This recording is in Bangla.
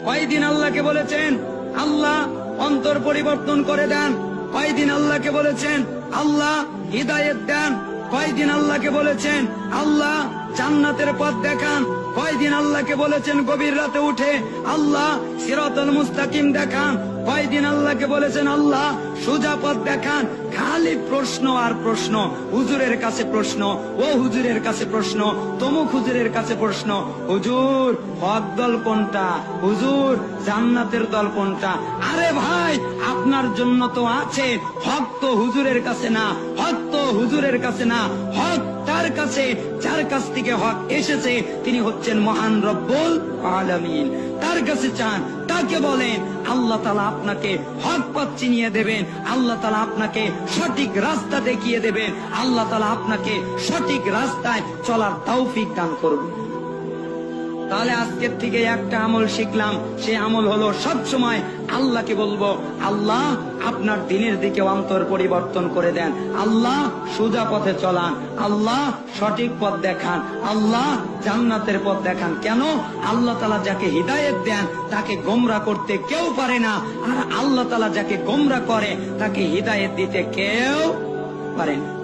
কয়দিন আল্লাহকে বলেছেন আল্লাহ অন্তর পরিবর্তন করে দেন? কয়দিন আল্লাহকে বলেছেন আল্লাহ হিদায়াত দেন? কয়দিন আল্লাহকে বলেছেন আল্লাহ জান্নাতের পথ দেখান? কয়দিন আল্লাহকে বলেছেন গভীর রাতে উঠে আল্লাহ সিরাতাল মুস্তাকিম দেখান? কয়দিন আল্লাহকে বলেছেন আল্লাহ সোজা পথ দেখান? খালি প্রশ্ন আর প্রশ্ন, হুজুরের কাছে প্রশ্ন, ও হুজুরের কাছে প্রশ্ন, তমুক হুজুরের কাছে প্রশ্ন। হুজুর হক দল কোনটা? হুজুর জান্নাতের দল কোনটা? আরে ভাই আপনার জন্য তো আছে হক, তো হুজুরের কাছে না, হক তো হুজুরের কাছে না, হক তার কাছে যার কাছ থেকে হক এসেছে, তিনি হচ্ছেন মহান রব্বুল আলামিন। তার কাছে চান, তাকে বলেন, আল্লাহ তাআলা আপনাকে হক পথ চিনিয়ে দেবেন, আল্লাহ তাআলা আপনাকে সঠিক রাস্তা দেখিয়ে দেবেন, আল্লাহ তাআলা আপনাকে সঠিক রাস্তায় চলার তৌফিক দান করবেন। তাহলে আজকের থেকে একটা আমল শিখলাম, সে আমল হলো সব সময় আল্লাহকে বলবো আল্লাহ আপনার দিনের দিকে অন্তর পরিবর্তন করে দেন, আল্লাহ সোজা পথে চলান, আল্লাহ সঠিক পথ দেখান, আল্লাহ জান্নাতের পথ দেখান। কেন? আল্লাহ তাআলা যাকে হিদায়াত দেন তাকে গোমরা করতে কেউ পারে না, আর আল্লাহ তাআলা যাকে গোমরা করে তাকে হিদায়াত দিতে কেউ পারে না।